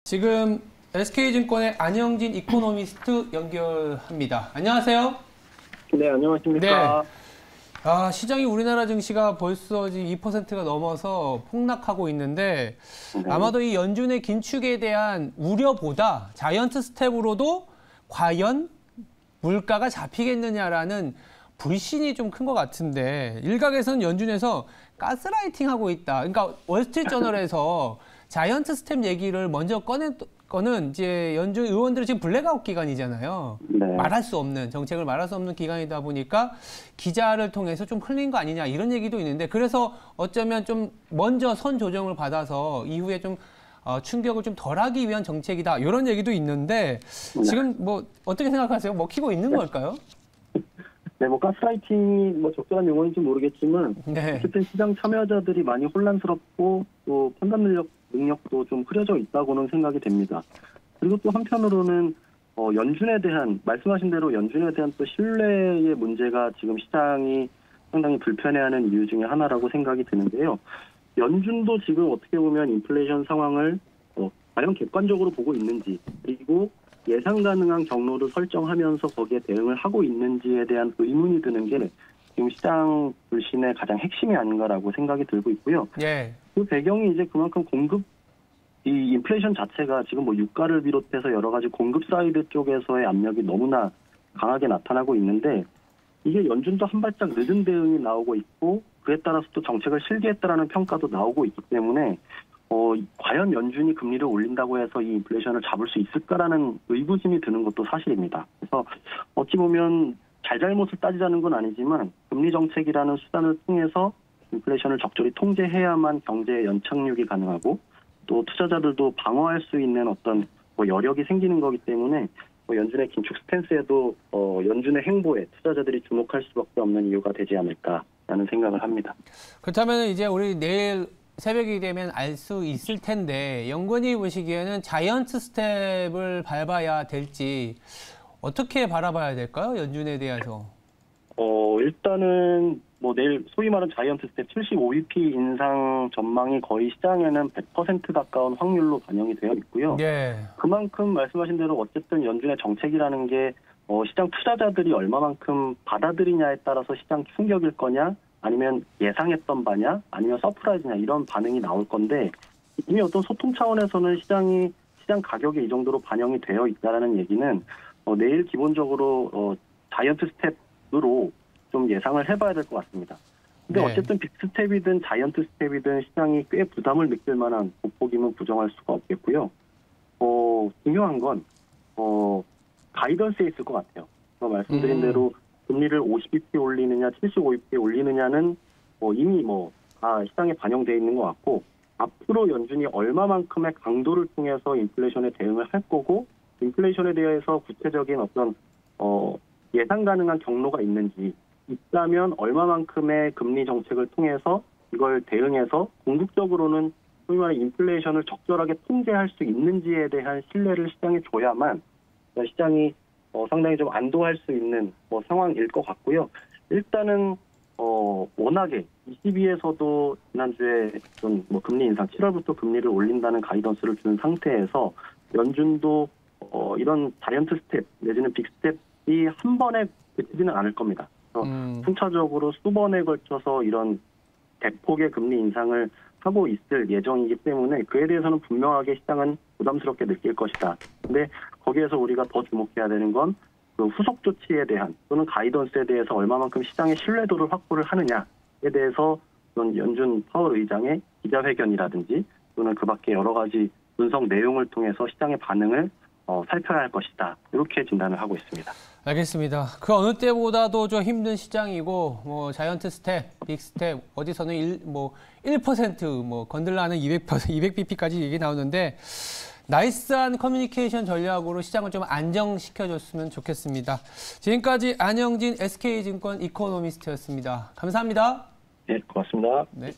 지금 SK증권의 안영진 이코노미스트 연결합니다. 안녕하세요. 네, 안녕하십니까. 네. 시장이 우리나라 증시가 벌써 지금 2%가 넘어서 폭락하고 있는데 아마도 이 연준의 긴축에 대한 우려보다 자이언트 스텝으로도 과연 물가가 잡히겠느냐라는 불신이 좀 큰 것 같은데 일각에서는 연준에서 가스라이팅하고 있다. 그러니까 월스트리트저널에서 자이언트 스텝 얘기를 먼저 꺼낸 거는 이제 연준 의원들은 지금 블랙아웃 기간이잖아요. 네. 말할 수 없는 정책을 말할 수 없는 기간이다 보니까 기자를 통해서 좀 흘린 거 아니냐 이런 얘기도 있는데 그래서 어쩌면 좀 먼저 선 조정을 받아서 이후에 좀 충격을 좀 덜하기 위한 정책이다 이런 얘기도 있는데 지금 뭐 어떻게 생각하세요? 먹히고 있는 걸까요? 네, 뭐 가스라이팅이 뭐 적절한 용어인지 모르겠지만 네. 어쨌든 시장 참여자들이 많이 혼란스럽고 또 판단 능력도 좀 흐려져 있다고는 생각이 됩니다. 그리고 또 한편으로는 연준에 대한 말씀하신 대로 연준에 대한 또 신뢰의 문제가 지금 시장이 상당히 불편해하는 이유 중에 하나라고 생각이 드는데요. 연준도 지금 어떻게 보면 인플레이션 상황을 과연 객관적으로 보고 있는지 그리고 예상 가능한 경로를 설정하면서 거기에 대응을 하고 있는지에 대한 의문이 드는 게 지금 시장 불신의 가장 핵심이 아닌가라고 생각이 들고 있고요. 예. 그 배경이 이제 그만큼 이 인플레이션 자체가 지금 뭐 유가를 비롯해서 여러 가지 공급 사이드 쪽에서의 압력이 너무나 강하게 나타나고 있는데 이게 연준도 한 발짝 늦은 대응이 나오고 있고 그에 따라서 또 정책을 실기했다라는 평가도 나오고 있기 때문에 과연 연준이 금리를 올린다고 해서 이 인플레이션을 잡을 수 있을까라는 의구심이 드는 것도 사실입니다. 그래서 어찌 보면 잘잘못을 따지자는 건 아니지만 금리 정책이라는 수단을 통해서 인플레이션을 적절히 통제해야만 경제의 연착륙이 가능하고 또 투자자들도 방어할 수 있는 어떤 여력이 생기는 거기 때문에 연준의 긴축 스탠스에도 연준의 행보에 투자자들이 주목할 수밖에 없는 이유가 되지 않을까라는 생각을 합니다. 그렇다면 이제 우리 내일 새벽이 되면 알 수 있을 텐데 연구원이 보시기에는 자이언트 스텝을 밟아야 될지 어떻게 바라봐야 될까요? 연준에 대해서. 일단은 뭐 내일 소위 말하는 자이언트 스텝 75bp 인상 전망이 거의 시장에는 100% 가까운 확률로 반영이 되어 있고요. 예. 그만큼 말씀하신 대로 어쨌든 연준의 정책이라는 게 시장 투자자들이 얼마만큼 받아들이냐에 따라서 시장 충격일 거냐 아니면 예상했던 바냐 아니면 서프라이즈냐 이런 반응이 나올 건데 이미 어떤 소통 차원에서는 시장 가격에 이 정도로 반영이 되어 있다는 얘기는 내일 기본적으로 자이언트 스텝으로 좀 예상을 해봐야 될 것 같습니다. 근데 네. 어쨌든 빅스텝이든 자이언트 스텝이든 시장이 꽤 부담을 느낄 만한 보폭임은 부정할 수가 없겠고요. 중요한 건 가이던스에 있을 것 같아요. 말씀드린 대로 금리를 50bp 올리느냐 75bp 올리느냐는 이미 시장에 반영되어 있는 것 같고 앞으로 연준이 얼마만큼의 강도를 통해서 인플레이션에 대응을 할 거고 인플레이션에 대해서 구체적인 어떤 예상 가능한 경로가 있는지 있다면 얼마만큼의 금리 정책을 통해서 이걸 대응해서 궁극적으로는 소위 말해 인플레이션을 적절하게 통제할 수 있는지에 대한 신뢰를 시장에 줘야만 시장이 상당히 좀 안도할 수 있는 상황일 것 같고요. 일단은 워낙에 ECB에서도 지난주에 좀 금리 인상 7월부터 금리를 올린다는 가이던스를 준 상태에서 연준도 이런 자이언트 스텝 내지는 빅 스텝이 한 번에 그치지는 않을 겁니다. 순차적으로 수번에 걸쳐서 이런 대폭의 금리 인상을 하고 있을 예정이기 때문에 그에 대해서는 분명하게 시장은 부담스럽게 느낄 것이다. 근데 거기에서 우리가 더 주목해야 되는 건 그 후속 조치에 대한 또는 가이던스에 대해서 얼마만큼 시장의 신뢰도를 확보를 하느냐에 대해서 연준 파월 의장의 기자회견이라든지 또는 그 밖에 여러 가지 분석 내용을 통해서 시장의 반응을 살펴야 할 것이다. 이렇게 진단을 하고 있습니다. 알겠습니다. 그 어느 때보다도 좀 힘든 시장이고 자이언트 스텝, 빅 스텝 어디서는 1% 건들라는 200bp까지 얘기 나오는데 나이스한 커뮤니케이션 전략으로 시장을 좀 안정시켜줬으면 좋겠습니다. 지금까지 안영진 SK증권 이코노미스트였습니다. 감사합니다. 네, 고맙습니다. 네.